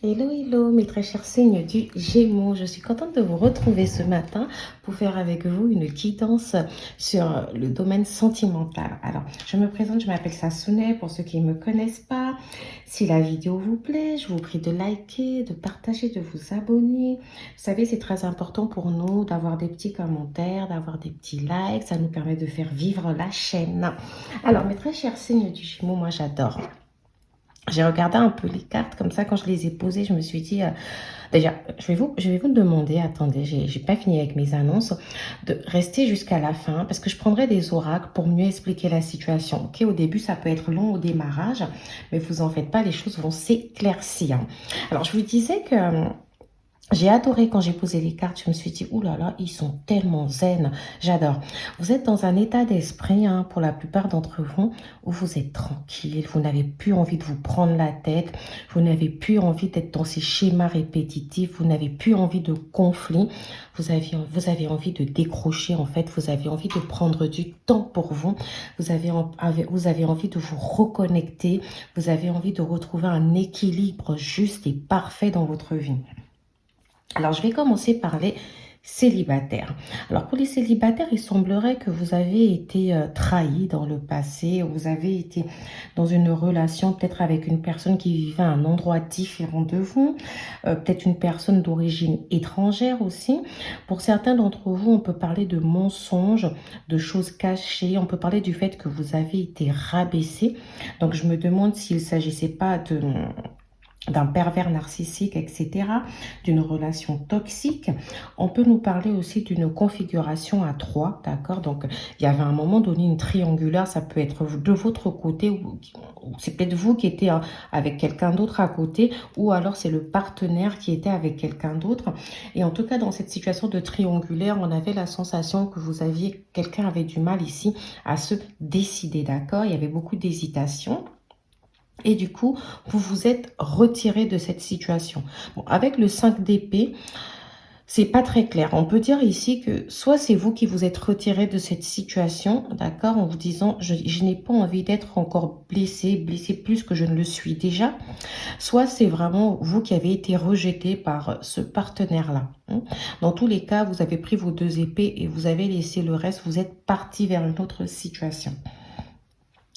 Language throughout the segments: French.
Hello, hello, mes très chers signes du Gémeaux. Je suis contente de vous retrouver ce matin pour faire avec vous une guidance sur le domaine sentimental. Alors, je me présente, je m'appelle Sassoune pour ceux qui ne me connaissent pas. Si la vidéo vous plaît, je vous prie de liker, de partager, de vous abonner. Vous savez, c'est très important pour nous d'avoir des petits commentaires, d'avoir des petits likes. Ça nous permet de faire vivre la chaîne. Alors, mes très chers signes du Gémeaux, moi j'adore. J'ai regardé un peu les cartes, comme ça, quand je les ai posées, je me suis dit, déjà, je vais vous demander, attendez, j'ai pas fini avec mes annonces, de rester jusqu'à la fin, parce que je prendrai des oracles pour mieux expliquer la situation. Ok, au début, ça peut être long au démarrage, mais vous en faites pas, les choses vont s'éclaircir. Alors, je vous disais que j'ai adoré quand j'ai posé les cartes, je me suis dit, ouh là là, ils sont tellement zen, j'adore. Vous êtes dans un état d'esprit, hein, pour la plupart d'entre vous, où vous êtes tranquille, vous n'avez plus envie de vous prendre la tête, vous n'avez plus envie d'être dans ces schémas répétitifs, vous n'avez plus envie de conflit, vous avez envie de décrocher, en fait, vous avez envie de prendre du temps pour vous, vous avez envie de vous reconnecter, vous avez envie de retrouver un équilibre juste et parfait dans votre vie. Alors, je vais commencer par les célibataires. Alors, pour les célibataires, il semblerait que vous avez été trahi dans le passé, vous avez été dans une relation peut-être avec une personne qui vivait à un endroit différent de vous, peut-être une personne d'origine étrangère aussi. Pour certains d'entre vous, on peut parler de mensonges, de choses cachées, on peut parler du fait que vous avez été rabaissé. Donc, je me demande s'il ne s'agissait pas d'un pervers narcissique, etc., d'une relation toxique. On peut nous parler aussi d'une configuration à trois, d'accord? Donc, il y avait à un moment donné une triangulaire, ça peut être de votre côté, ou c'est peut-être vous qui étiez avec quelqu'un d'autre à côté, ou alors c'est le partenaire qui était avec quelqu'un d'autre. Et en tout cas, dans cette situation de triangulaire, on avait la sensation que quelqu'un avait du mal ici à se décider, d'accord? Il y avait beaucoup d'hésitation. Et du coup, vous vous êtes retiré de cette situation. Bon, avec le 5 d'épée, c'est pas très clair. On peut dire ici que soit c'est vous qui vous êtes retiré de cette situation, d'accord, en vous disant je n'ai pas envie d'être encore blessé plus que je ne le suis déjà, soit c'est vraiment vous qui avez été rejeté par ce partenaire-là, hein. Dans tous les cas, vous avez pris vos deux épées et vous avez laissé le reste, vous êtes parti vers une autre situation.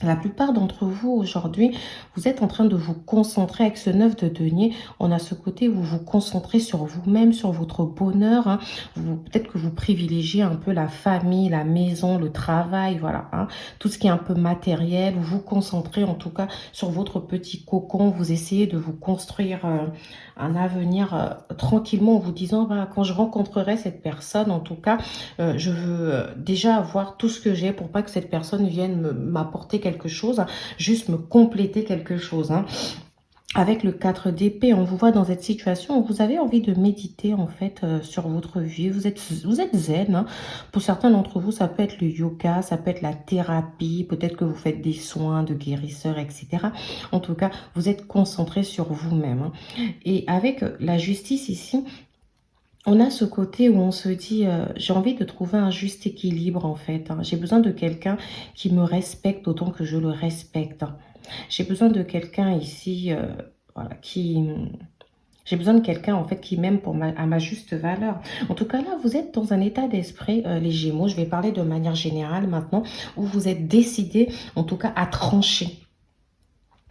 La plupart d'entre vous aujourd'hui, vous êtes en train de vous concentrer avec ce 9 de denier. On a ce côté où vous vous concentrez sur vous-même, sur votre bonheur, hein. Peut-être que vous privilégiez un peu la famille, la maison, le travail, voilà, hein. Tout ce qui est un peu matériel. Vous vous concentrez en tout cas sur votre petit cocon. Vous essayez de vous construire un avenir tranquillement en vous disant, bah, quand je rencontrerai cette personne, en tout cas, je veux déjà avoir tout ce que j'ai pour pas que cette personne vienne m'apporter quelque chose, hein, juste me compléter quelque chose, hein. Avec le 4 d'épée, on vous voit dans cette situation où vous avez envie de méditer en fait sur votre vie. Vous êtes zen, hein. Pour certains d'entre vous, ça peut être le yoga, ça peut être la thérapie, peut-être que vous faites des soins de guérisseurs, etc. En tout cas, vous êtes concentré sur vous-même, hein. Et avec la justice ici, on a ce côté où on se dit, j'ai envie de trouver un juste équilibre en fait, hein. J'ai besoin de quelqu'un qui me respecte autant que je le respecte, hein. J'ai besoin de quelqu'un ici, voilà, j'ai besoin de quelqu'un en fait qui m'aime à ma juste valeur. En tout cas là, vous êtes dans un état d'esprit, les Gémeaux, je vais parler de manière générale maintenant, où vous êtes décidé, en tout cas, à trancher.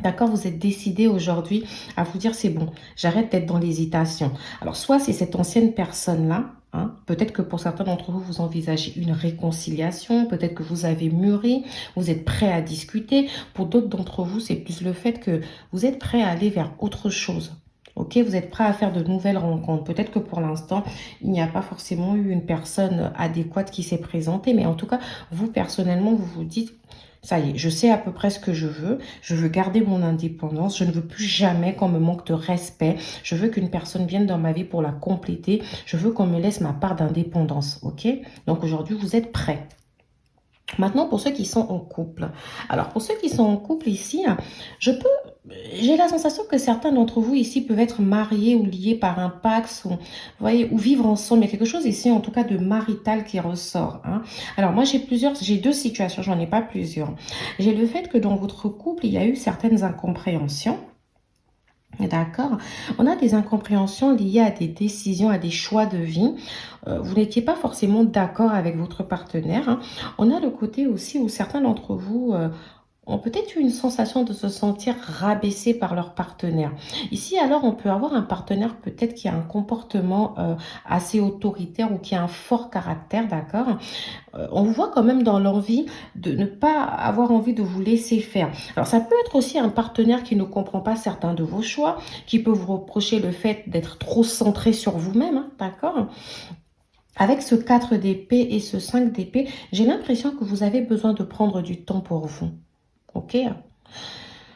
D'accord, vous êtes décidé aujourd'hui à vous dire c'est bon, j'arrête d'être dans l'hésitation. Alors soit c'est cette ancienne personne-là, hein, peut-être que pour certains d'entre vous, vous envisagez une réconciliation, peut-être que vous avez mûri, vous êtes prêt à discuter. Pour d'autres d'entre vous, c'est plus le fait que vous êtes prêt à aller vers autre chose. Ok, vous êtes prêt à faire de nouvelles rencontres. Peut-être que pour l'instant, il n'y a pas forcément eu une personne adéquate qui s'est présentée, mais en tout cas, vous personnellement, vous vous dites, ça y est, je sais à peu près ce que je veux garder mon indépendance, je ne veux plus jamais qu'on me manque de respect, je veux qu'une personne vienne dans ma vie pour la compléter, je veux qu'on me laisse ma part d'indépendance, ok? Donc aujourd'hui, vous êtes prêts. Maintenant, pour ceux qui sont en couple. Alors, pour ceux qui sont en couple ici, j'ai la sensation que certains d'entre vous ici peuvent être mariés ou liés par un pax, ou, vous voyez, ou vivre ensemble. Il y a quelque chose ici, en tout cas, de marital qui ressort, hein. Alors, moi, j'ai deux situations, j'en ai pas plusieurs. J'ai le fait que dans votre couple, il y a eu certaines incompréhensions. D'accord? On a des incompréhensions liées à des décisions, à des choix de vie. Vous n'étiez pas forcément d'accord avec votre partenaire, hein. On a le côté aussi où certains d'entre vous, ont peut-être eu une sensation de se sentir rabaissés par leur partenaire. Ici, alors, on peut avoir un partenaire peut-être qui a un comportement, assez autoritaire ou qui a un fort caractère, d'accord? On vous voit quand même dans l'envie de ne pas avoir envie de vous laisser faire. Alors ça peut être aussi un partenaire qui ne comprend pas certains de vos choix, qui peut vous reprocher le fait d'être trop centré sur vous-même, hein, d'accord? Avec ce 4 d'épée et ce 5 d'épée, j'ai l'impression que vous avez besoin de prendre du temps pour vous, OK?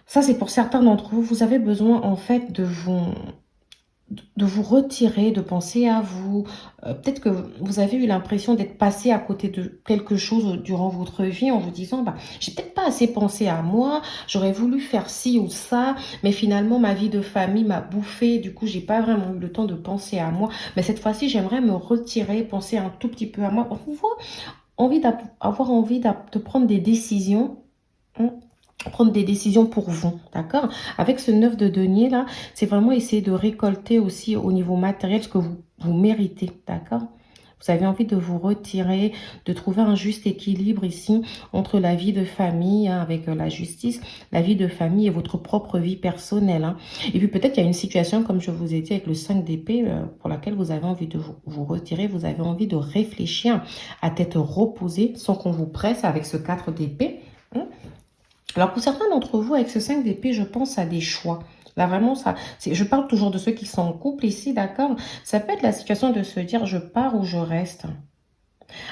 Ça, c'est pour certains d'entre vous. Vous avez besoin en fait de vous retirer, de penser à vous. Peut-être que vous avez eu l'impression d'être passé à côté de quelque chose durant votre vie en vous disant, bah, j'ai peut-être pas assez pensé à moi, j'aurais voulu faire ci ou ça, mais finalement ma vie de famille m'a bouffé, du coup j'ai pas vraiment eu le temps de penser à moi. Mais cette fois-ci, j'aimerais me retirer, penser un tout petit peu à moi. On voit avoir envie de prendre des décisions, hein, prendre des décisions pour vous, d'accord? Avec ce 9 de denier là, c'est vraiment essayer de récolter aussi au niveau matériel ce que vous méritez, d'accord? Vous avez envie de vous retirer, de trouver un juste équilibre ici entre la vie de famille, hein, avec la justice, la vie de famille et votre propre vie personnelle, hein. Et puis peut-être qu'il y a une situation, comme je vous ai dit, avec le 5 d'épée, pour laquelle vous avez envie de vous retirer, vous avez envie de réfléchir à tête reposée, sans qu'on vous presse avec ce 4 d'épée, hein. Alors, pour certains d'entre vous, avec ce 5 d'épée, je pense à des choix. Là, vraiment, je parle toujours de ceux qui sont en couple ici, d'accord? Ça peut être la situation de se dire, je pars ou je reste.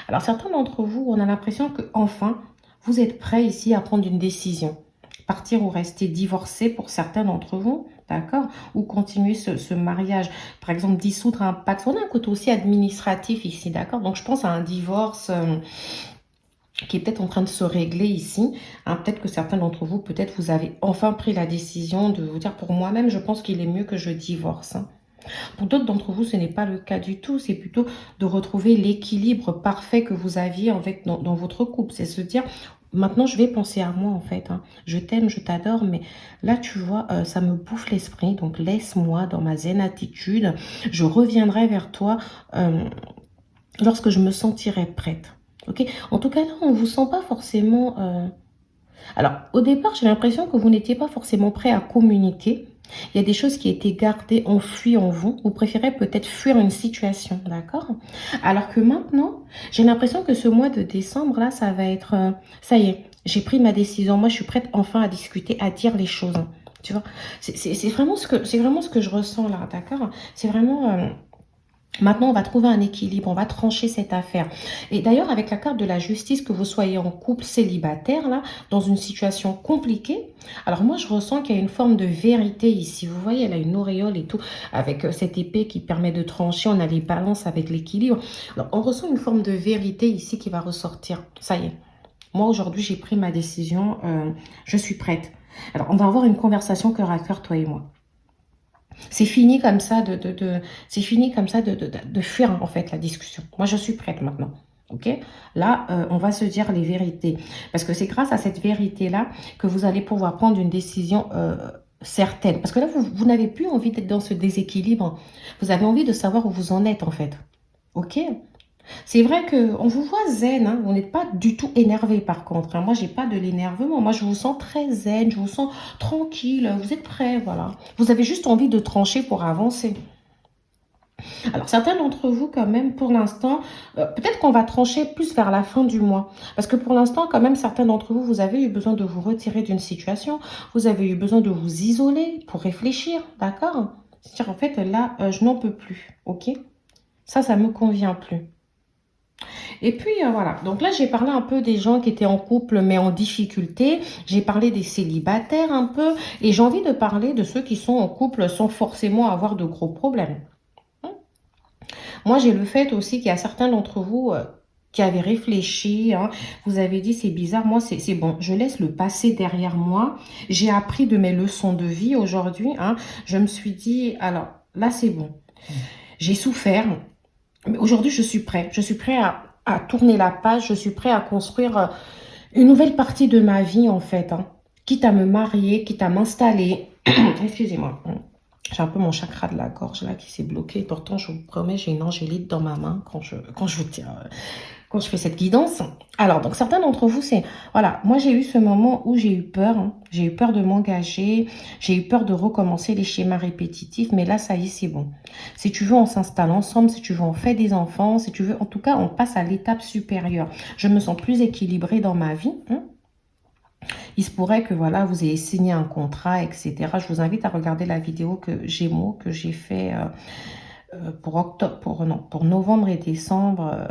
Alors, certains d'entre vous, on a l'impression que enfin, vous êtes prêts ici à prendre une décision. Partir ou rester, divorcer pour certains d'entre vous, d'accord? Ou continuer ce mariage. Par exemple, dissoudre un pacte. On a un côté aussi administratif ici, d'accord? Donc, je pense à un divorce... qui est peut-être en train de se régler ici, hein. Peut-être que certains d'entre vous, peut-être vous avez enfin pris la décision de vous dire, pour moi-même, je pense qu'il est mieux que je divorce, hein. Pour d'autres d'entre vous, ce n'est pas le cas du tout. C'est plutôt de retrouver l'équilibre parfait que vous aviez dans votre couple. C'est se dire, maintenant, je vais penser à moi, en fait, hein. Je t'aime, je t'adore, mais là, tu vois, ça me bouffe l'esprit. Donc, laisse-moi dans ma zen attitude. Je reviendrai vers toi lorsque je me sentirai prête. Ok. En tout cas, là, on ne vous sent pas forcément... Alors, au départ, j'ai l'impression que vous n'étiez pas forcément prêt à communiquer. Il y a des choses qui étaient gardées, enfuies en vous. Vous préférez peut-être fuir une situation, d'accord? Alors que maintenant, j'ai l'impression que ce mois de décembre, là, ça va être... ça y est, j'ai pris ma décision. Moi, je suis prête enfin à discuter, à dire les choses, hein. Tu vois, c'est vraiment ce que je ressens là, d'accord? C'est vraiment... maintenant, on va trouver un équilibre, on va trancher cette affaire. Et d'ailleurs, avec la carte de la justice, que vous soyez en couple célibataire, là, dans une situation compliquée, alors moi, je ressens qu'il y a une forme de vérité ici. Vous voyez, elle a une auréole et tout, avec cette épée qui permet de trancher, on a les balances avec l'équilibre. Alors, on ressent une forme de vérité ici qui va ressortir. Ça y est, moi, aujourd'hui, j'ai pris ma décision, je suis prête. Alors, on va avoir une conversation cœur à cœur, toi et moi. C'est fini comme ça c'est fini comme ça de fuir en fait la discussion. Moi, je suis prête maintenant. Ok? Là, on va se dire les vérités. Parce que c'est grâce à cette vérité-là que vous allez pouvoir prendre une décision certaine. Parce que là, vous n'avez plus envie d'être dans ce déséquilibre. Vous avez envie de savoir où vous en êtes en fait. Ok? C'est vrai qu'on vous voit zen, hein. Vous n'êtes pas du tout énervé par contre, hein. Moi, j'ai pas de l'énervement. Moi, je vous sens très zen, je vous sens tranquille. Vous êtes prêt, voilà. Vous avez juste envie de trancher pour avancer. Alors, certains d'entre vous, quand même, pour l'instant, peut-être qu'on va trancher plus vers la fin du mois. Parce que pour l'instant, quand même, certains d'entre vous, vous avez eu besoin de vous retirer d'une situation. Vous avez eu besoin de vous isoler pour réfléchir, d'accord? C'est-à-dire, en fait, là, je n'en peux plus, ok? Ça me convient plus. Et puis, voilà. Donc là, j'ai parlé un peu des gens qui étaient en couple, mais en difficulté. J'ai parlé des célibataires un peu. Et j'ai envie de parler de ceux qui sont en couple sans forcément avoir de gros problèmes. Hein. Moi, j'ai le fait aussi qu'il y a certains d'entre vous qui avaient réfléchi. Hein. Vous avez dit, c'est bizarre. Moi, c'est bon. Je laisse le passé derrière moi. J'ai appris de mes leçons de vie aujourd'hui. Hein. Je me suis dit, alors, là, c'est bon. J'ai souffert. Mais aujourd'hui, je suis prêt. Je suis prêt à tourner la page. Je suis prêt à construire une nouvelle partie de ma vie, en fait. Hein. Quitte à me marier, quitte à m'installer. Excusez-moi. J'ai un peu mon chakra de la gorge là qui s'est bloqué. Pourtant, je vous promets, j'ai une angélite dans ma main quand je fais cette guidance. Alors, donc certains d'entre vous, c'est... Voilà, moi j'ai eu ce moment où j'ai eu peur. Hein. J'ai eu peur de m'engager. J'ai eu peur de recommencer les schémas répétitifs. Mais là, ça y est, c'est bon. Si tu veux, on s'installe ensemble. Si tu veux, on fait des enfants. Si tu veux, en tout cas, on passe à l'étape supérieure. Je me sens plus équilibrée dans ma vie. Hein. Il se pourrait que voilà, vous ayez signé un contrat, etc. Je vous invite à regarder la vidéo Gémeaux que j'ai fait pour octobre, non, pour novembre et décembre.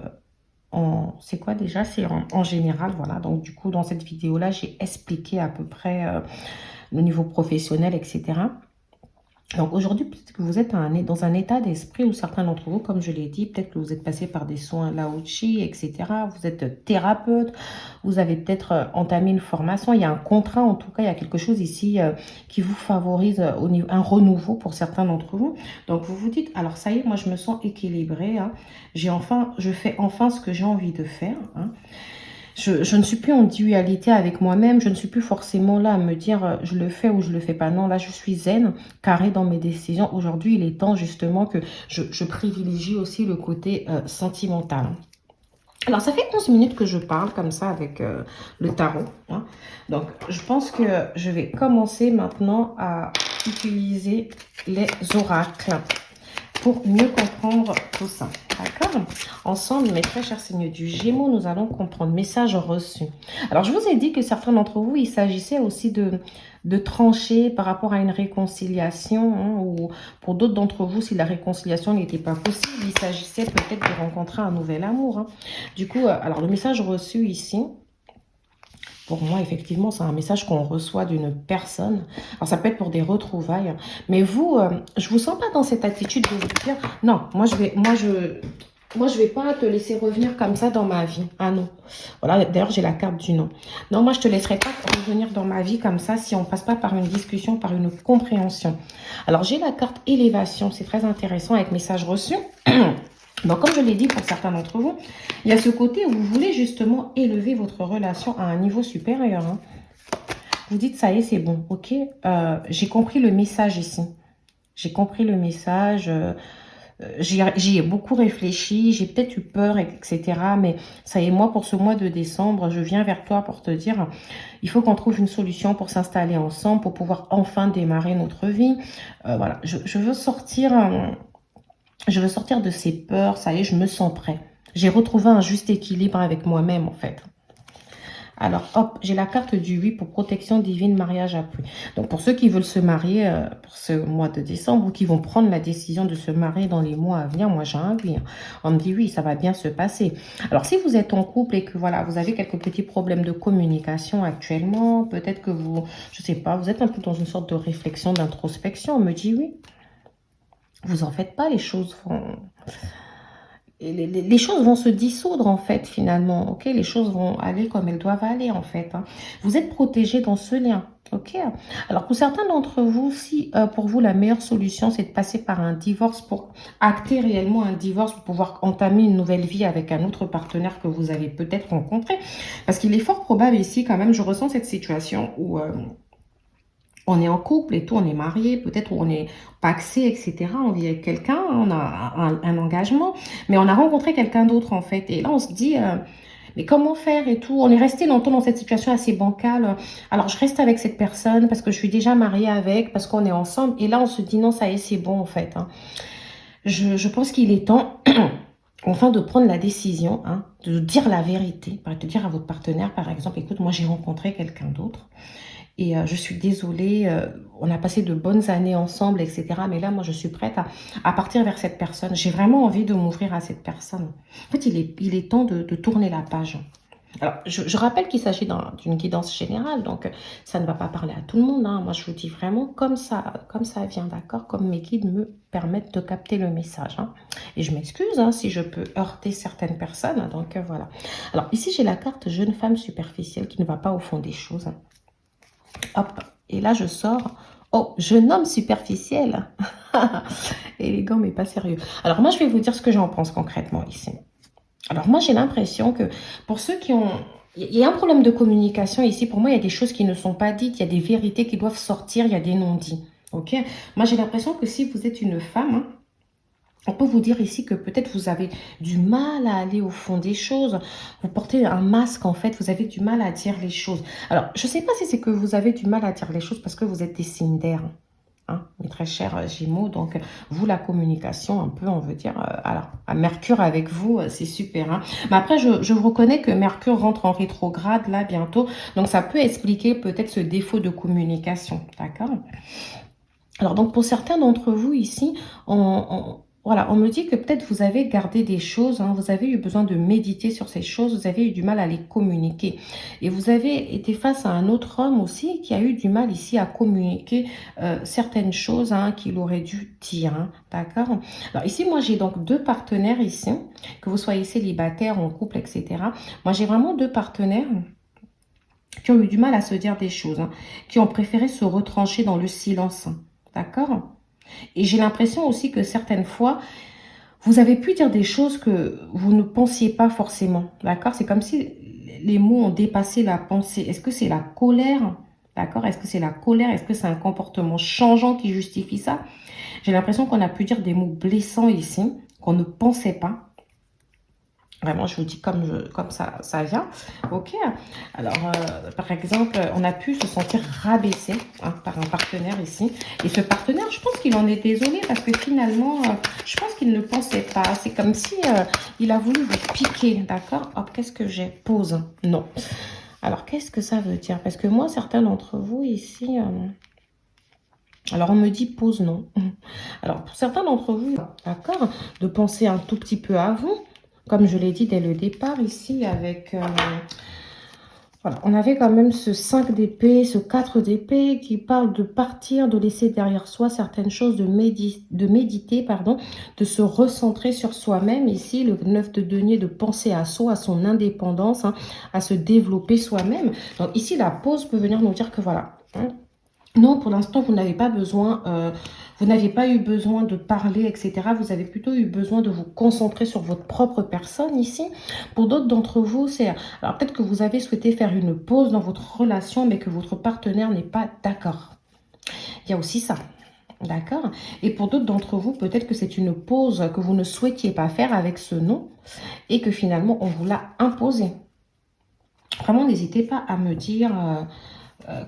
C'est quoi déjà? C'est en général, voilà. Donc du coup, dans cette vidéo-là, j'ai expliqué à peu près le niveau professionnel, etc. Donc aujourd'hui, peut-être que vous êtes dans un état d'esprit où certains d'entre vous, comme je l'ai dit, peut-être que vous êtes passé par des soins Lao-Chi, etc. Vous êtes thérapeute, vous avez peut-être entamé une formation. Il y a un contrat, en tout cas, il y a quelque chose ici qui vous favorise au niveau, un renouveau pour certains d'entre vous. Donc vous vous dites, alors ça y est, moi je me sens équilibrée. Hein. Je fais enfin ce que j'ai envie de faire. Hein. Je ne suis plus en dualité avec moi-même. Je ne suis plus forcément là à me dire je le fais ou je le fais pas. Non, là, je suis zen, carré dans mes décisions. Aujourd'hui, il est temps justement que je privilégie aussi le côté sentimental. Alors, ça fait 11 minutes que je parle comme ça avec le tarot. Hein. Donc, je pense que je vais commencer maintenant à utiliser les oracles pour mieux comprendre tout ça. D'accord? Ensemble, mes très chers signes du Gémeaux, nous allons comprendre. Message reçu. Alors, je vous ai dit que certains d'entre vous, il s'agissait aussi de trancher par rapport à une réconciliation. Hein, ou pour d'autres d'entre vous, si la réconciliation n'était pas possible, il s'agissait peut-être de rencontrer un nouvel amour. Hein. Du coup, alors le message reçu ici, pour moi, effectivement, c'est un message qu'on reçoit d'une personne. Alors, ça peut être pour des retrouvailles. Mais vous, je vous sens pas dans cette attitude de vous dire, non, moi, je vais pas te laisser revenir comme ça dans ma vie. Ah non. Voilà, d'ailleurs, j'ai la carte du non. Non, moi, je te laisserai pas revenir dans ma vie comme ça si on passe pas par une discussion, par une compréhension. Alors, j'ai la carte élévation. C'est très intéressant avec message reçu. Donc, comme je l'ai dit pour certains d'entre vous, il y a ce côté où vous voulez justement élever votre relation à un niveau supérieur. Hein. Vous dites, ça y est, c'est bon, ok. J'ai compris le message ici. J'ai compris le message. J'y ai beaucoup réfléchi. J'ai peut-être eu peur, etc. Mais ça y est, moi, pour ce mois de décembre, je viens vers toi pour te dire, il faut qu'on trouve une solution pour s'installer ensemble, pour pouvoir enfin démarrer notre vie. Voilà, je veux sortir... Je veux sortir de ces peurs, ça y est, je me sens prêt. J'ai retrouvé un juste équilibre avec moi-même, en fait. Alors, hop, j'ai la carte du 8 pour protection divine, mariage appris. Donc, pour ceux qui veulent se marier pour ce mois de décembre ou qui vont prendre la décision de se marier dans les mois à venir, moi, j'ai un oui. On me dit oui, ça va bien se passer. Alors, si vous êtes en couple et que, voilà, vous avez quelques petits problèmes de communication actuellement, peut-être que vous, je sais pas, vous êtes un peu dans une sorte de réflexion, d'introspection, on me dit oui. Vous en faites pas, les choses vont se dissoudre en fait finalement, ok? Les choses vont aller comme elles doivent aller en fait. Hein. Vous êtes protégé dans ce lien, ok? Alors pour certains d'entre vous, si pour vous la meilleure solution c'est de passer par un divorce pour acter réellement un divorce, pour pouvoir entamer une nouvelle vie avec un autre partenaire que vous avez peut-être rencontré, parce qu'il est fort probable ici quand même, je ressens cette situation où... on est en couple et tout, on est marié, peut-être on est paxé, etc. On vit avec quelqu'un, on a un engagement, mais on a rencontré quelqu'un d'autre en fait. Et là, on se dit, mais comment faire et tout. On est resté longtemps dans cette situation assez bancale. Alors, je reste avec cette personne parce que je suis déjà mariée avec, parce qu'on est ensemble. Et là, on se dit, non, ça y est, c'est bon en fait. Hein. Je pense qu'il est temps... Enfin, de prendre la décision, hein, de dire la vérité, de dire à votre partenaire, par exemple, écoute, moi j'ai rencontré quelqu'un d'autre, et je suis désolée, on a passé de bonnes années ensemble, etc. Mais là, moi, je suis prête à partir vers cette personne. J'ai vraiment envie de m'ouvrir à cette personne. En fait, il est temps de tourner la page. Alors, je rappelle qu'il s'agit d'une guidance générale, donc ça ne va pas parler à tout le monde. Hein. Moi, je vous dis vraiment comme ça vient, d'accord? Comme mes guides me permettent de capter le message. Hein. Et je m'excuse hein, si je peux heurter certaines personnes. Donc, voilà. Alors, ici, j'ai la carte jeune femme superficielle qui ne va pas au fond des choses. Hein. Hop, et là je sors. Oh, jeune homme superficiel. Élégant mais pas sérieux. Alors moi je vais vous dire ce que j'en pense concrètement ici. Alors moi j'ai l'impression que pour ceux qui ont... Il y a un problème de communication ici. Pour moi il y a des choses qui ne sont pas dites. Il y a des vérités qui doivent sortir. Il y a des non-dits. Ok, moi j'ai l'impression que si vous êtes une femme, hein, on peut vous dire ici que peut-être vous avez du mal à aller au fond des choses. Vous portez un masque en fait, vous avez du mal à dire les choses. Alors, je ne sais pas si c'est que vous avez du mal à dire les choses parce que vous êtes des signes d'air, hein, mes très chers Gémeaux. Donc, vous, la communication, un peu, on veut dire, alors, à Mercure avec vous, c'est super. Hein. Mais après, je vous reconnais que Mercure rentre en rétrograde là bientôt. Donc, ça peut expliquer peut-être ce défaut de communication. D'accord? Alors, donc, pour certains d'entre vous ici, voilà, on me dit que peut-être vous avez gardé des choses, hein, vous avez eu besoin de méditer sur ces choses, vous avez eu du mal à les communiquer. Et vous avez été face à un autre homme aussi qui a eu du mal ici à communiquer certaines choses hein, qu'il aurait dû dire. Hein, d'accord? Alors ici, moi, j'ai donc deux partenaires ici, que vous soyez célibataire, en couple, etc. Moi, j'ai vraiment deux partenaires qui ont eu du mal à se dire des choses, hein, qui ont préféré se retrancher dans le silence. D'accord? Et j'ai l'impression aussi que certaines fois, vous avez pu dire des choses que vous ne pensiez pas forcément. D'accord? C'est comme si les mots ont dépassé la pensée. Est-ce que c'est la colère? D'accord? Est-ce que c'est la colère? Est-ce que c'est un comportement changeant qui justifie ça? J'ai l'impression qu'on a pu dire des mots blessants ici, qu'on ne pensait pas. Vraiment, je vous dis comme ça vient. Ok. Alors, par exemple, on a pu se sentir rabaissé hein, par un partenaire ici. Et ce partenaire, je pense qu'il en est désolé parce que finalement, je pense qu'il ne pensait pas. C'est comme si il a voulu vous piquer. D'accord? Hop, qu'est-ce que j'ai? Pause. Non. Alors, qu'est-ce que ça veut dire? Parce que moi, certains d'entre vous ici... alors, on me dit pause, non. Alors, pour certains d'entre vous, d'accord, de penser un tout petit peu à vous. Comme je l'ai dit dès le départ ici avec... voilà, on avait quand même ce 5 d'épée, ce 4 d'épée qui parle de partir, de laisser derrière soi certaines choses, de méditer, pardon, de se recentrer sur soi-même. Ici, le 9 de denier, de penser à soi, à son indépendance, hein, à se développer soi-même. Donc ici, la pause peut venir nous dire que voilà... hein, non, pour l'instant, vous n'avez pas besoin, vous n'avez pas eu besoin de parler, etc. Vous avez plutôt eu besoin de vous concentrer sur votre propre personne ici. Pour d'autres d'entre vous, c'est... alors peut-être que vous avez souhaité faire une pause dans votre relation, mais que votre partenaire n'est pas d'accord. Il y a aussi ça. D'accord? Et pour d'autres d'entre vous, peut-être que c'est une pause que vous ne souhaitiez pas faire avec ce non et que finalement, on vous l'a imposé. Vraiment, n'hésitez pas à me dire...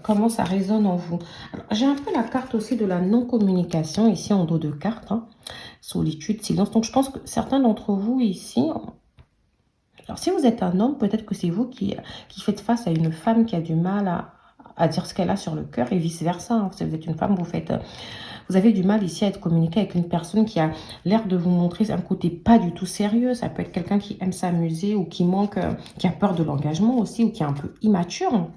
comment ça résonne en vous. J'ai un peu la carte aussi de la non-communication ici en dos de carte. Hein. Solitude, silence. Donc je pense que certains d'entre vous ici... alors si vous êtes un homme, peut-être que c'est vous qui faites face à une femme qui a du mal à dire ce qu'elle a sur le cœur et vice-versa. Hein. Si vous êtes une femme, vous avez du mal ici à être communiqué avec une personne qui a l'air de vous montrer un côté pas du tout sérieux. Ça peut être quelqu'un qui aime s'amuser ou qui manque, qui a peur de l'engagement aussi ou qui est un peu immature.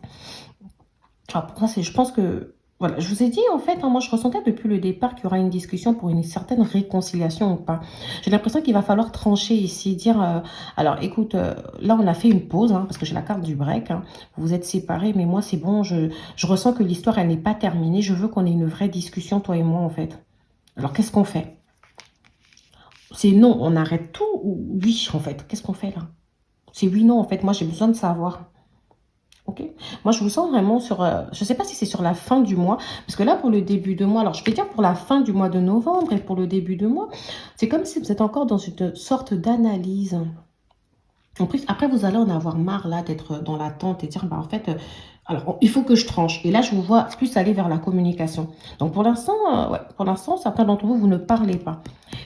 Alors pour ça, je pense que, voilà, je vous ai dit en fait, hein, moi je ressentais depuis le départ qu'il y aura une discussion pour une certaine réconciliation ou pas. J'ai l'impression qu'il va falloir trancher ici, dire, alors écoute, là on a fait une pause, hein, parce que j'ai la carte du break, hein, vous vous êtes séparés, mais moi c'est bon, je ressens que l'histoire elle n'est pas terminée, je veux qu'on ait une vraie discussion, toi et moi en fait. Alors qu'est-ce qu'on fait? C'est non, on arrête tout ou oui en fait, qu'est-ce qu'on fait là? C'est oui, non en fait, moi j'ai besoin de savoir. Ok. Moi, je vous sens vraiment sur... je ne sais pas si c'est sur la fin du mois. Parce que là, pour le début de mois... alors, je vais dire pour la fin du mois de novembre et pour le début de mois. C'est comme si vous êtes encore dans une sorte d'analyse. En plus, après, vous allez en avoir marre, là, d'être dans l'attente et dire, bah, en fait... alors, il faut que je tranche. Et là, je vous vois plus aller vers la communication. Donc, pour l'instant, ouais, pour l'instant, certains d'entre vous, vous ne parlez pas.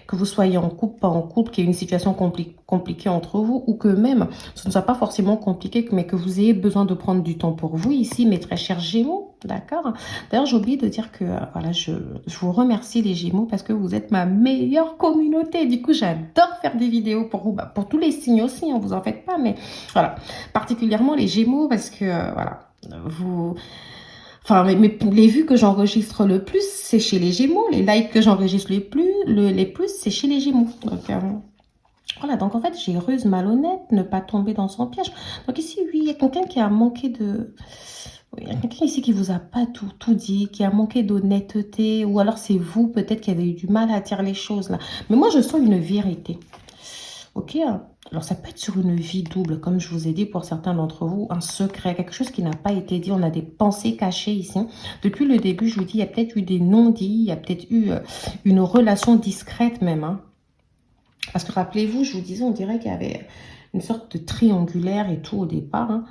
Que vous soyez en couple, pas en couple, qu'il y ait une situation compliquée entre vous, ou que même ce ne soit pas forcément compliqué, mais que vous ayez besoin de prendre du temps pour vous ici, mes très chers Gémeaux, d'accord? D'ailleurs, j'ai oublié de dire que voilà, je vous remercie les Gémeaux parce que vous êtes ma meilleure communauté. Du coup, j'adore faire des vidéos pour vous, bah, pour tous les signes aussi, hein, vous en faites pas, mais voilà, particulièrement les Gémeaux parce que voilà, vous... enfin, mais les vues que j'enregistre le plus, c'est chez les Gémeaux. Les likes que j'enregistre les plus, c'est chez les Gémeaux. Donc, voilà. Donc, en fait, j'ai ruse malhonnête, ne pas tomber dans son piège. Donc, ici, oui, il y a quelqu'un qui a manqué de... oui, il y a quelqu'un ici qui vous a pas tout dit, qui a manqué d'honnêteté. Ou alors, c'est vous, peut-être, qui avez eu du mal à dire les choses, là. Mais moi, je sens une vérité. Ok, hein. Alors, ça peut être sur une vie double, comme je vous ai dit, pour certains d'entre vous, un secret, quelque chose qui n'a pas été dit. On a des pensées cachées ici. Depuis le début, je vous dis, il y a peut-être eu des non-dits, il y a peut-être eu une relation discrète même. Hein. Parce que rappelez-vous, je vous disais, on dirait qu'il y avait une sorte de triangulaire et tout au départ. Hein.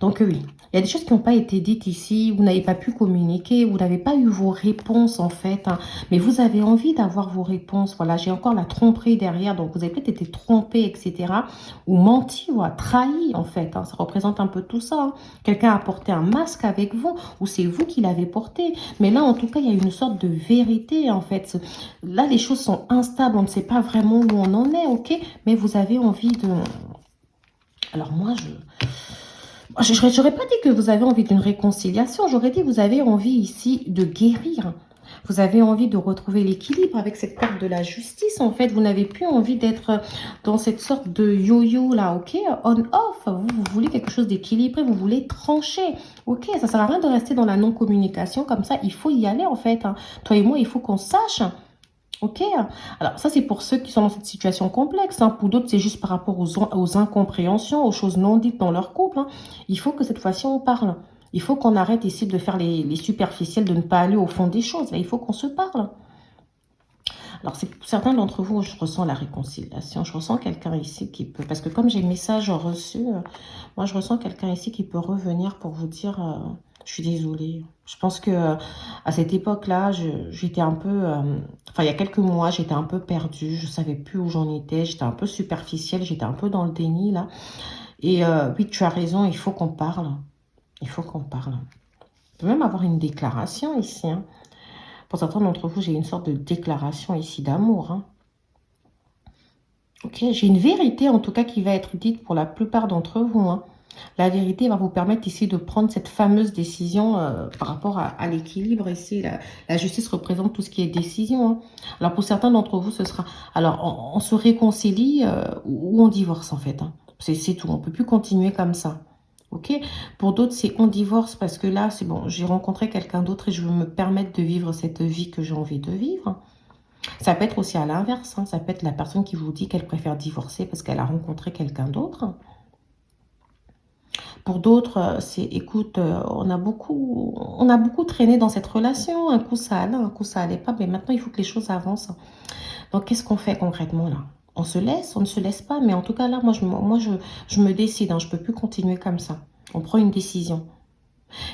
Donc oui, il y a des choses qui n'ont pas été dites ici, vous n'avez pas pu communiquer, vous n'avez pas eu vos réponses en fait, hein, mais vous avez envie d'avoir vos réponses. Voilà, j'ai encore la tromperie derrière, donc vous avez peut-être été trompé, etc. Ou menti, ou trahi en fait, hein, ça représente un peu tout ça. Hein. Quelqu'un a porté un masque avec vous, ou c'est vous qui l'avez porté. Mais là, en tout cas, il y a une sorte de vérité en fait. Là, les choses sont instables, on ne sait pas vraiment où on en est, ok? Mais vous avez envie de... Alors moi, je n'aurais pas dit que vous avez envie d'une réconciliation. J'aurais dit que vous avez envie ici de guérir. Vous avez envie de retrouver l'équilibre avec cette carte de la justice. En fait, vous n'avez plus envie d'être dans cette sorte de yo-yo là, ok? On-off. Vous voulez quelque chose d'équilibré. Vous voulez trancher. Ok, ça ne sert à rien de rester dans la non-communication comme ça. Il faut y aller en fait. Hein. Toi et moi, il faut qu'on sache. Ok, alors ça c'est pour ceux qui sont dans cette situation complexe. Hein. Pour d'autres, c'est juste par rapport aux incompréhensions, aux choses non dites dans leur couple. Hein. Il faut que cette fois-ci on parle. Il faut qu'on arrête ici de faire les superficiels, de ne pas aller au fond des choses. Là, il faut qu'on se parle. Alors, c'est pour certains d'entre vous, je ressens la réconciliation. Je ressens quelqu'un ici qui peut... Parce que comme j'ai le message reçu, moi, je ressens quelqu'un ici qui peut revenir pour vous dire je suis désolée. Je pense que à cette époque-là, j'étais un peu... enfin, il y a quelques mois, j'étais un peu perdue. Je ne savais plus où j'en étais. J'étais un peu superficielle. J'étais un peu dans le déni, là. Et oui, tu as raison, il faut qu'on parle. Il faut qu'on parle. On peut même avoir une déclaration ici, hein. Pour certains d'entre vous, j'ai une sorte de déclaration ici d'amour. Hein. Ok, j'ai une vérité en tout cas qui va être dite pour la plupart d'entre vous. Hein. La vérité va vous permettre ici de prendre cette fameuse décision par rapport à l'équilibre. Ici, la justice représente tout ce qui est décision. Hein. Alors pour certains d'entre vous, ce sera... Alors on se réconcilie ou on divorce en fait. Hein. C'est tout, on ne peut plus continuer comme ça. Ok. Pour d'autres, c'est on divorce parce que là, c'est bon, j'ai rencontré quelqu'un d'autre et je veux me permettre de vivre cette vie que j'ai envie de vivre. Ça peut être aussi à l'inverse. Hein. Ça peut être la personne qui vous dit qu'elle préfère divorcer parce qu'elle a rencontré quelqu'un d'autre. Pour d'autres, c'est écoute, on a beaucoup traîné dans cette relation. Un coup ça allait, un coup ça allait pas. Mais maintenant, il faut que les choses avancent. Donc, qu'est-ce qu'on fait concrètement là? On se laisse, on ne se laisse pas. Mais en tout cas, là, moi, je me décide. Hein, je ne peux plus continuer comme ça. On prend une décision.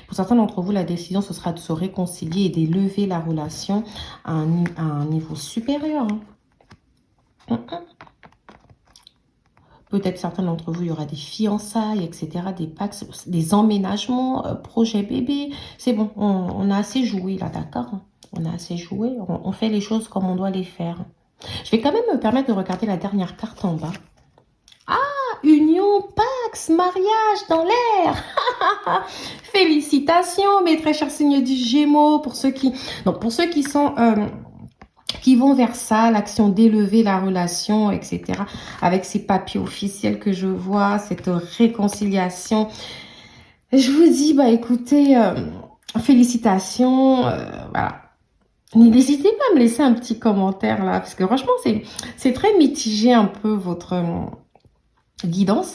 Pour certains d'entre vous, la décision, ce sera de se réconcilier et d'élever la relation à un niveau supérieur. Hein. Peut-être certains d'entre vous, il y aura des fiançailles, etc., des packs, des emménagements, projet bébé. C'est bon, on a assez joué là, d'accord? On a assez joué, on fait les choses comme on doit les faire. Je vais quand même me permettre de regarder la dernière carte en bas. Union, Pax, mariage dans l'air. Félicitations, mes très chers signes du Gémeaux, pour ceux qui... Donc, pour ceux qui sont... qui vont vers ça, l'action d'élever la relation, etc. Avec ces papiers officiels que je vois, cette réconciliation. Je vous dis, bah écoutez, félicitations, voilà. N'hésitez pas à me laisser un petit commentaire là, parce que franchement, c'est très mitigé un peu votre guidance.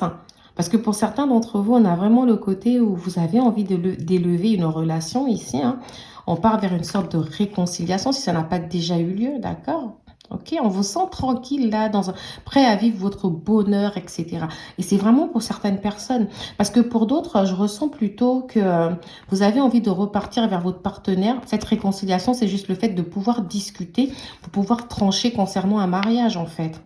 Parce que pour certains d'entre vous, on a vraiment le côté où vous avez envie d'élever une relation ici. Hein. On part vers une sorte de réconciliation si ça n'a pas déjà eu lieu, d'accord? Ok, on vous sent tranquille là, prêt à vivre votre bonheur, etc. Et c'est vraiment pour certaines personnes. Parce que pour d'autres, je ressens plutôt que vous avez envie de repartir vers votre partenaire. Cette réconciliation, c'est juste le fait de pouvoir discuter, de pouvoir trancher concernant un mariage en fait.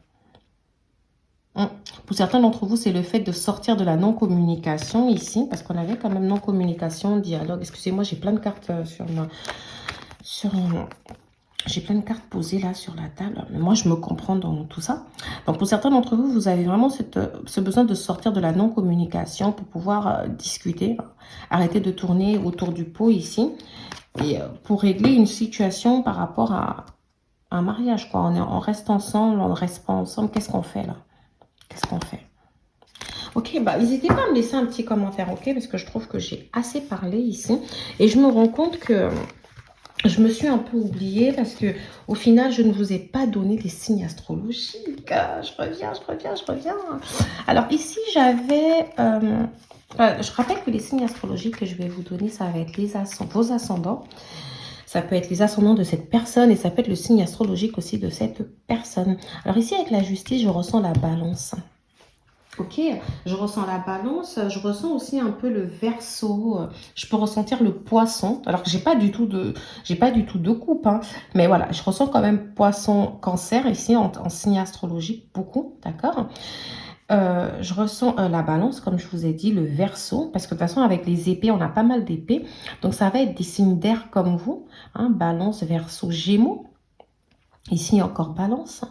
Pour certains d'entre vous, c'est le fait de sortir de la non-communication ici, parce qu'on avait quand même non-communication, dialogue. Excusez-moi, j'ai plein de cartes j'ai plein de cartes posées là sur la table. Mais moi, je me comprends dans tout ça. Donc, pour certains d'entre vous, vous avez vraiment ce besoin de sortir de la non-communication pour pouvoir discuter, arrêter de tourner autour du pot ici, et pour régler une situation par rapport à un mariage, quoi. On reste ensemble, on ne reste pas ensemble. Qu'est-ce qu'on fait là? Qu'est-ce qu'on fait? Ok, bah n'hésitez pas à me laisser un petit commentaire, ok? Parce que je trouve que j'ai assez parlé ici. Et je me rends compte que Je me suis un peu oubliée parce que au final, je ne vous ai pas donné les signes astrologiques. Je reviens. Alors ici, j'avais... je rappelle que les signes astrologiques que je vais vous donner, ça va être vos ascendants. Ça peut être les ascendants de cette personne et ça peut être le signe astrologique aussi de cette personne. Alors ici, avec la justice, je ressens la balance. Ok, je ressens la balance, je ressens aussi un peu le verseau, je peux ressentir le poisson, alors que j'ai pas du tout de coupe, hein, mais voilà, je ressens quand même poisson cancer ici en signe astrologique, beaucoup, d'accord. Je ressens la balance, comme je vous ai dit, le verseau, parce que de toute façon, avec les épées, on a pas mal d'épées, donc ça va être des signes d'air comme vous, hein, balance, verseau, gémeaux, ici encore balance.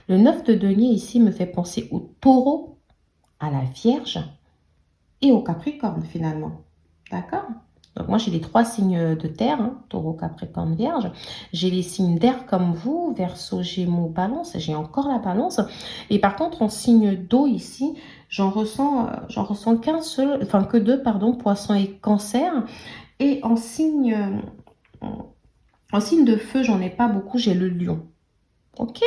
Le 9 de denier ici me fait penser au taureau, à la Vierge et au Capricorne finalement. D'accord? Donc moi j'ai les 3 signes de terre, hein, Taureau, Capricorne, Vierge. J'ai les signes d'air comme vous, Verseau, Gémeaux, Balance. J'ai encore la Balance. Et par contre en signe d'eau ici, j'en ressens qu'un seul, enfin que deux, pardon, Poisson et Cancer. Et en signe de feu, j'en ai pas beaucoup, j'ai le Lion. Ok?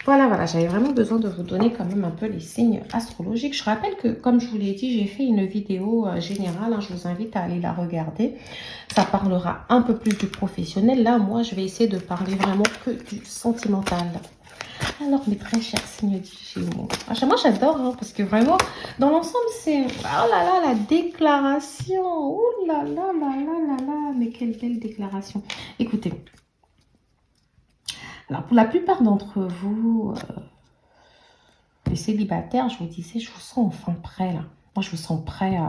Voilà, j'avais vraiment besoin de vous donner quand même un peu les signes astrologiques. Je rappelle que, comme je vous l'ai dit, j'ai fait une vidéo générale, hein, je vous invite à aller la regarder. Ça parlera un peu plus du professionnel. Là, moi, je vais essayer de parler vraiment que du sentimental. Alors, mes très chers signes du Gémeaux. Moi, j'adore, hein, parce que vraiment, dans l'ensemble, c'est... Oh là là, la déclaration. Oh là là là là là là. Mais quelle belle déclaration. Écoutez. Alors, pour la plupart d'entre vous... les célibataires, je vous disais, je vous sens enfin prêt là. Moi, je vous sens prêt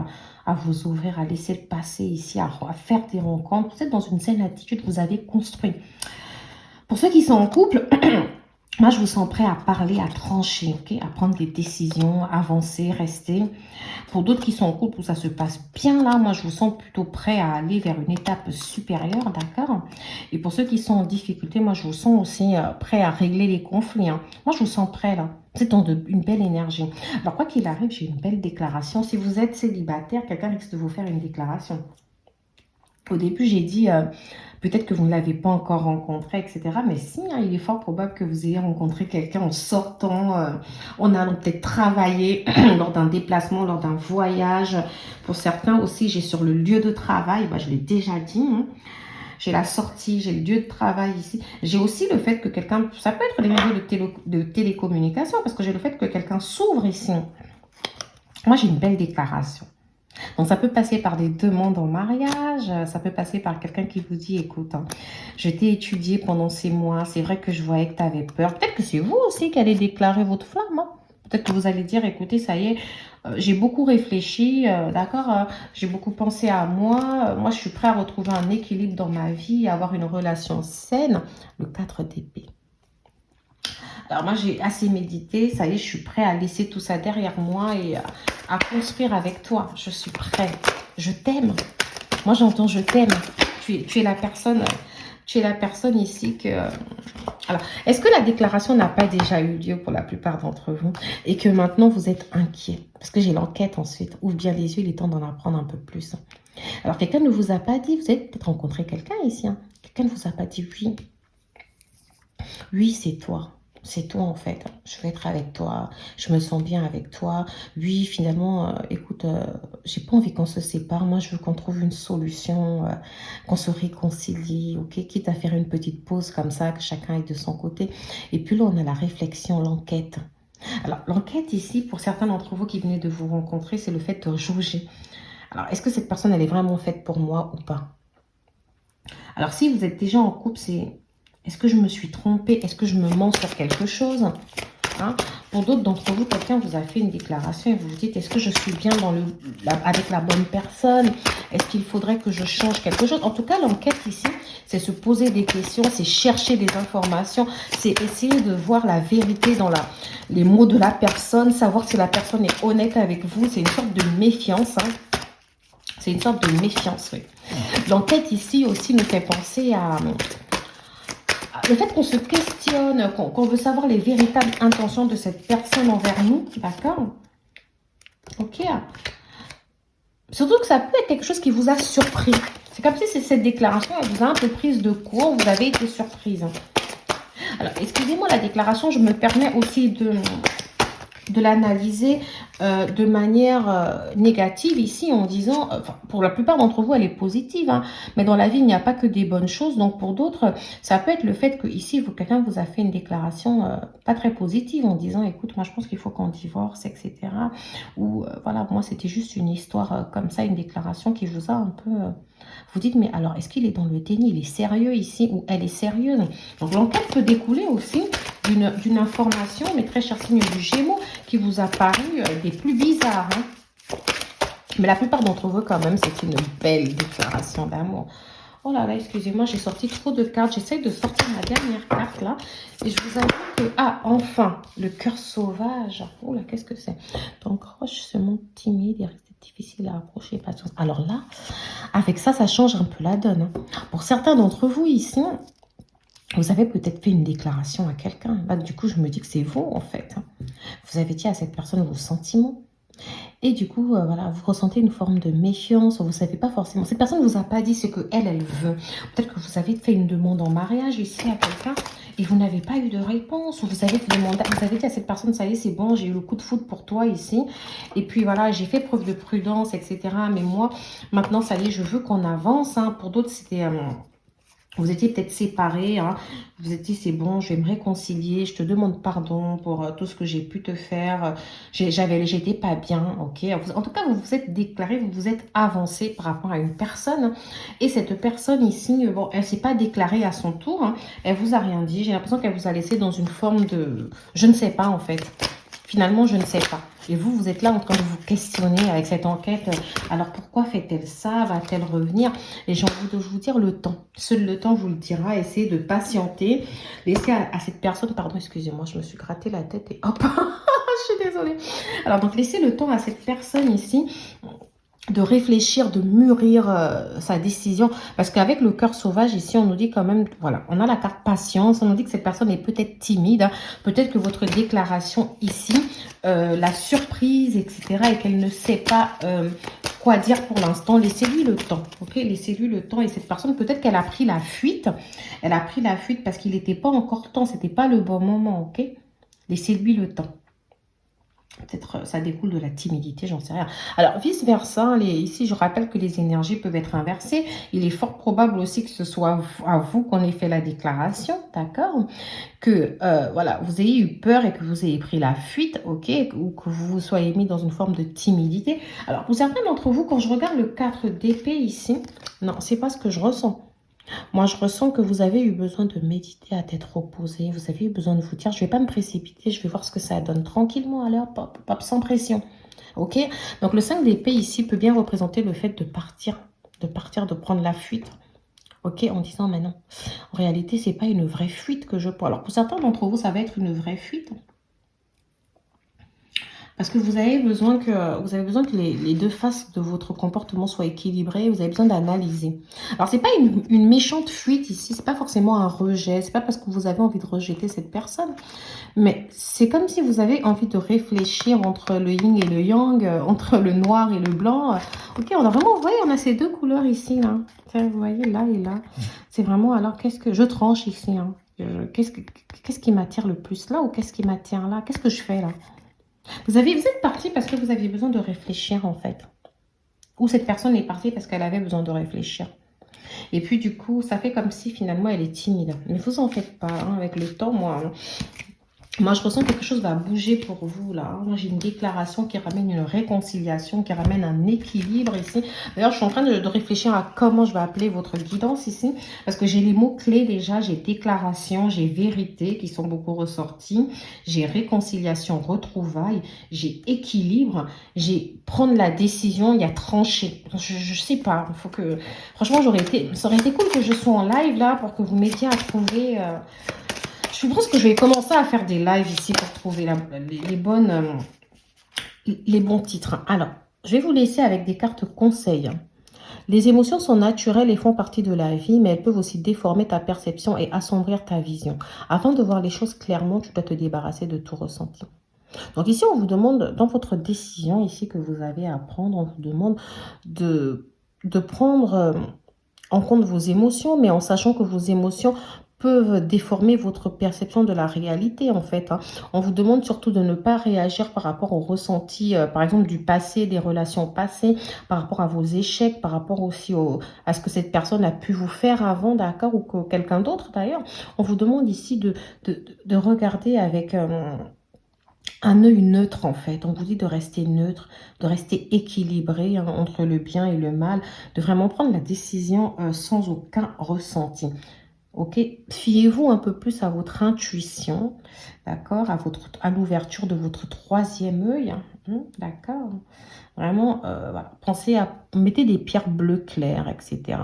à vous ouvrir, à laisser le passé ici, à faire des rencontres. Vous êtes dans une saine attitude, vous avez construit. Pour ceux qui sont en couple, moi, je vous sens prêt à parler, à trancher, okay, à prendre des décisions, avancer, rester. Pour d'autres qui sont en couple où ça se passe bien là, moi, je vous sens plutôt prêt à aller vers une étape supérieure, d'accord? Et pour ceux qui sont en difficulté, moi, je vous sens aussi prêt à régler les conflits. Hein. Moi, je vous sens prêt là. C'est dans une belle énergie. Alors, quoi qu'il arrive, j'ai une belle déclaration. Si vous êtes célibataire, quelqu'un risque de vous faire une déclaration. Au début, j'ai dit... peut-être que vous ne l'avez pas encore rencontré, etc. Mais si, hein, il est fort probable que vous ayez rencontré quelqu'un en sortant, en allant peut-être travailler lors d'un déplacement, lors d'un voyage. Pour certains aussi, j'ai sur le lieu de travail, bah, je l'ai déjà dit, hein. J'ai la sortie, j'ai le lieu de travail ici. J'ai aussi le fait que quelqu'un, ça peut être les réseaux de télécommunication, parce que j'ai le fait que quelqu'un s'ouvre ici. Moi, j'ai une belle déclaration. Donc, ça peut passer par des demandes en mariage, ça peut passer par quelqu'un qui vous dit, écoute, hein, je t'ai étudié pendant 6 mois, c'est vrai que je voyais que tu avais peur. Peut-être que c'est vous aussi qui allez déclarer votre flamme. Hein. Peut-être que vous allez dire, écoutez, ça y est, j'ai beaucoup réfléchi, d'accord, j'ai beaucoup pensé à moi. Moi, je suis prêt à retrouver un équilibre dans ma vie, à avoir une relation saine. Le 4 d'épée. Alors moi, j'ai assez médité. Ça y est, je suis prêt à laisser tout ça derrière moi et à construire avec toi. Je suis prêt. Je t'aime. Moi, j'entends je t'aime. Tu es la personne... Tu es la personne ici que... Alors, est-ce que la déclaration n'a pas déjà eu lieu pour la plupart d'entre vous et que maintenant vous êtes inquiet? Parce que j'ai l'enquête ensuite. Ouvre bien les yeux, il est temps d'en apprendre un peu plus. Alors, quelqu'un ne vous a pas dit, vous avez peut-être rencontré quelqu'un ici. Hein. Quelqu'un ne vous a pas dit oui. Oui, c'est toi. C'est toi en fait, je vais être avec toi, je me sens bien avec toi. Oui, finalement, écoute, j'ai pas envie qu'on se sépare. Moi, je veux qu'on trouve une solution, qu'on se réconcilie, ok? Quitte à faire une petite pause comme ça, que chacun est de son côté. Et puis là, on a la réflexion, l'enquête. Alors, l'enquête ici, pour certains d'entre vous qui venaient de vous rencontrer, c'est le fait de jauger. Alors, est-ce que cette personne, elle est vraiment faite pour moi ou pas? Alors, si vous êtes déjà en couple, c'est... Est-ce que je me suis trompée? Est-ce que je me mens sur quelque chose? Hein? Pour d'autres d'entre vous, quelqu'un vous a fait une déclaration et vous vous dites, est-ce que je suis bien avec la bonne personne? Est-ce qu'il faudrait que je change quelque chose? En tout cas, l'enquête ici, c'est se poser des questions, c'est chercher des informations, c'est essayer de voir la vérité dans les mots de la personne, savoir si la personne est honnête avec vous. C'est une sorte de méfiance. Hein? C'est une sorte de méfiance, oui. L'enquête ici aussi nous fait penser à... le fait qu'on se questionne, qu'on veut savoir les véritables intentions de cette personne envers nous, d'accord? Ok. Surtout que ça peut être quelque chose qui vous a surpris. C'est comme si cette déclaration, elle vous a un peu prise de court, vous avez été surprise. Alors, excusez-moi, la déclaration, je me permets aussi de l'analyser de manière négative ici en disant, pour la plupart d'entre vous, elle est positive, hein, mais dans la vie, il n'y a pas que des bonnes choses. Donc, pour d'autres, ça peut être le fait que ici, quelqu'un vous a fait une déclaration pas très positive en disant, écoute, moi, je pense qu'il faut qu'on divorce, etc. Ou, voilà, moi, c'était juste une histoire comme ça, une déclaration qui vous a un peu... vous dites, mais alors, est-ce qu'il est dans le déni? Il est sérieux ici ou elle est sérieuse? Donc, l'enquête peut découler aussi d'une information, mes très chers signes du Gémeaux, qui vous a paru des plus bizarres. Hein. Mais la plupart d'entre vous, quand même, c'est une belle déclaration d'amour. Oh là là, excusez-moi, j'ai sorti trop de cartes. J'essaye de sortir ma dernière carte, là. Et je vous avoue que... Ah, enfin, le cœur sauvage. Oh là, qu'est-ce que c'est? Donc, roche, ce monde timide et reste difficile à approcher. Patience. Alors là, avec ça, ça change un peu la donne. Hein. Pour certains d'entre vous ici... Vous avez peut-être fait une déclaration à quelqu'un. Là, du coup, je me dis que c'est vous, en fait. Vous avez dit à cette personne vos sentiments. Et du coup, voilà, vous ressentez une forme de méfiance. Vous ne savez pas forcément. Cette personne ne vous a pas dit ce qu'elle, elle veut. Peut-être que vous avez fait une demande en mariage ici à quelqu'un et vous n'avez pas eu de réponse. Ou vous avez demandé, vous avez dit à cette personne, ça y est, c'est bon, j'ai eu le coup de foudre pour toi ici. Et puis voilà, j'ai fait preuve de prudence, etc. Mais moi, maintenant, ça y est, je veux qu'on avance. Hein. Pour d'autres, c'était... vous étiez peut-être séparés, hein. Vous étiez, c'est bon, je vais me réconcilier, je te demande pardon pour tout ce que j'ai pu te faire. J'étais pas bien, ok. En tout cas, vous vous êtes déclaré, vous vous êtes avancé par rapport à une personne. Et cette personne ici, bon, elle s'est pas déclarée à son tour, hein. Elle vous a rien dit. J'ai l'impression qu'elle vous a laissé dans une forme de... Je ne sais pas, en fait. Finalement, je ne sais pas. Et vous, vous êtes là en train de vous questionner avec cette enquête. Alors, pourquoi fait-elle ça? Va-t-elle revenir? Et j'ai envie de vous dire le temps. Seul le temps vous le dira. Essayez de patienter. Laissez à cette personne... Pardon, excusez-moi, je me suis gratté la tête et hop, je suis désolée. Alors, donc, laissez le temps à cette personne ici de réfléchir, de mûrir sa décision. Parce qu'avec le cœur sauvage, ici, on nous dit quand même, voilà, on a la carte patience, on nous dit que cette personne est peut-être timide, hein. Peut-être que votre déclaration ici, la surprise, etc., et qu'elle ne sait pas quoi dire pour l'instant, laissez-lui le temps, ok? Laissez-lui le temps, et cette personne, peut-être qu'elle a pris la fuite, elle a pris la fuite parce qu'il n'était pas encore temps, c'était pas le bon moment, ok? Laissez-lui le temps. Peut-être ça découle de la timidité, j'en sais rien. Alors, vice-versa, ici, je rappelle que les énergies peuvent être inversées. Il est fort probable aussi que ce soit à vous qu'on ait fait la déclaration, d'accord? Que, voilà, vous ayez eu peur et que vous ayez pris la fuite, ok? Ou que vous vous soyez mis dans une forme de timidité. Alors, pour certains d'entre vous, quand je regarde le 4 d'épée ici, non, c'est pas ce que je ressens. Moi, je ressens que vous avez eu besoin de méditer à tête reposée. Vous avez eu besoin de vous dire, je ne vais pas me précipiter, je vais voir ce que ça donne tranquillement. Allez, hop, hop, hop, sans pression. Ok? Donc, le 5 d'épée ici peut bien représenter le fait de partir, de prendre la fuite. Ok? En disant, mais non, en réalité, ce n'est pas une vraie fuite que je prends. Alors, pour certains d'entre vous, ça va être une vraie fuite. Parce que vous avez besoin que les deux faces de votre comportement soient équilibrées. Vous avez besoin d'analyser. Alors, c'est pas une méchante fuite ici. C'est pas forcément un rejet. C'est pas parce que vous avez envie de rejeter cette personne. Mais c'est comme si vous avez envie de réfléchir entre le yin et le yang, entre le noir et le blanc. Ok, on a vraiment, vous voyez, on a ces deux couleurs ici, là. Vous voyez, là et là. C'est vraiment, alors, qu'est-ce que... Je tranche ici, hein. Qu'est-ce qui m'attire le plus là ou qu'est-ce qui m'attire là? Qu'est-ce que je fais là? Vous êtes parti parce que vous aviez besoin de réfléchir, en fait. Ou cette personne est partie parce qu'elle avait besoin de réfléchir. Et puis, du coup, ça fait comme si, finalement, elle est timide. Mais vous en faites pas, hein, avec le temps, moi, je ressens que quelque chose va bouger pour vous, là. Moi, j'ai une déclaration qui ramène une réconciliation, qui ramène un équilibre ici. D'ailleurs, je suis en train de réfléchir à comment je vais appeler votre guidance ici. Parce que j'ai les mots-clés déjà. J'ai déclaration, j'ai vérité qui sont beaucoup ressortis. J'ai réconciliation, retrouvailles. J'ai équilibre. J'ai prendre la décision, il y a tranché. Je sais pas. Il faut que... Franchement, ça aurait été cool que je sois en live, là, pour que vous m'aidiez à trouver... Je pense que je vais commencer à faire des lives ici pour trouver les bons titres. Alors, je vais vous laisser avec des cartes conseils. Les émotions sont naturelles et font partie de la vie, mais elles peuvent aussi déformer ta perception et assombrir ta vision. Afin de voir les choses clairement, tu dois te débarrasser de tout ressenti. Donc ici, on vous demande, dans votre décision ici que vous avez à prendre, on vous demande de prendre en compte vos émotions, mais en sachant que vos émotions peuvent déformer votre perception de la réalité, en fait, hein. On vous demande surtout de ne pas réagir par rapport aux ressentis, par exemple, du passé, des relations passées, par rapport à vos échecs, par rapport aussi à ce que cette personne a pu vous faire avant, d'accord, ou que quelqu'un d'autre, d'ailleurs. On vous demande ici de regarder avec un œil neutre, en fait. On vous dit de rester neutre, de rester équilibré, hein, entre le bien et le mal, de vraiment prendre la décision sans aucun ressenti. Ok, fiez-vous un peu plus à votre intuition, d'accord, à l'ouverture de votre troisième œil, d'accord. Vraiment, voilà. Pensez à mettez des pierres bleues claires, etc.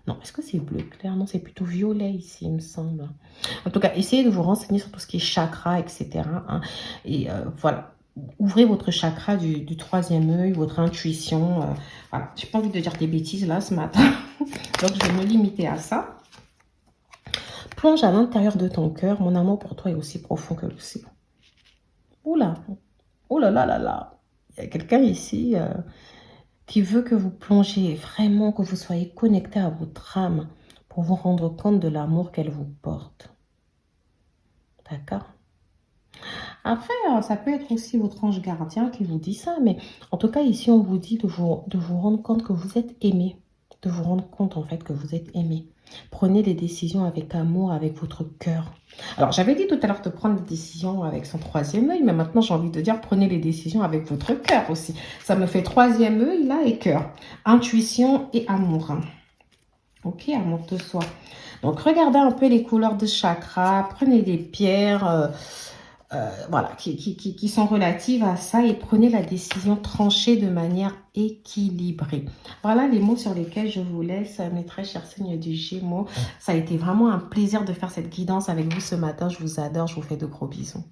Non, est-ce que c'est bleu clair? Non, c'est plutôt violet ici, il me semble. En tout cas, essayez de vous renseigner sur tout ce qui est chakra, etc., hein. Et voilà, ouvrez votre chakra du troisième œil, votre intuition. Voilà, j'ai pas envie de dire des bêtises là ce matin, donc je vais me limiter à ça. Plonge à l'intérieur de ton cœur. Mon amour pour toi est aussi profond que l'océan. Oula, oh là là là là. Il y a quelqu'un ici qui veut que vous plongiez vraiment, que vous soyez connecté à votre âme pour vous rendre compte de l'amour qu'elle vous porte. D'accord? Après, ça peut être aussi votre ange gardien qui vous dit ça, mais en tout cas, ici, on vous dit de vous rendre compte que vous êtes aimé. De vous rendre compte, en fait, que vous êtes aimé. Prenez des décisions avec amour, avec votre cœur. Alors, j'avais dit tout à l'heure de prendre des décisions avec son troisième œil, mais maintenant, j'ai envie de dire, prenez les décisions avec votre cœur aussi. Ça me fait troisième œil, là, et cœur. Intuition et amour. Ok, amour de soi. Donc, regardez un peu les couleurs de chakra, prenez des pierres... voilà, qui sont relatives à ça et prenez la décision tranchée de manière équilibrée. Voilà les mots sur lesquels je vous laisse, mes très chers signes du Gémeaux. Ça a été vraiment un plaisir de faire cette guidance avec vous ce matin. Je vous adore, je vous fais de gros bisous.